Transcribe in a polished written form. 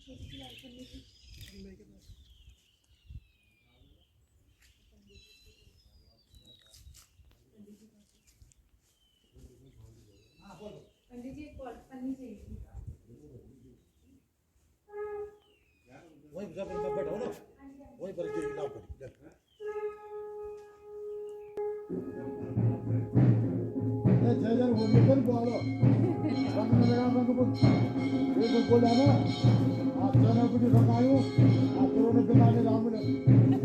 पंडित जी एक और पन्नी चाहिए वही जब बैठो ना वही पर जो लाभ कर ये जजर वो निकल बोलो रंग मेरा रंग बोल ये तो बोला ना आप जाना कुछ रंगायो आप दोनों ने बिना राम ने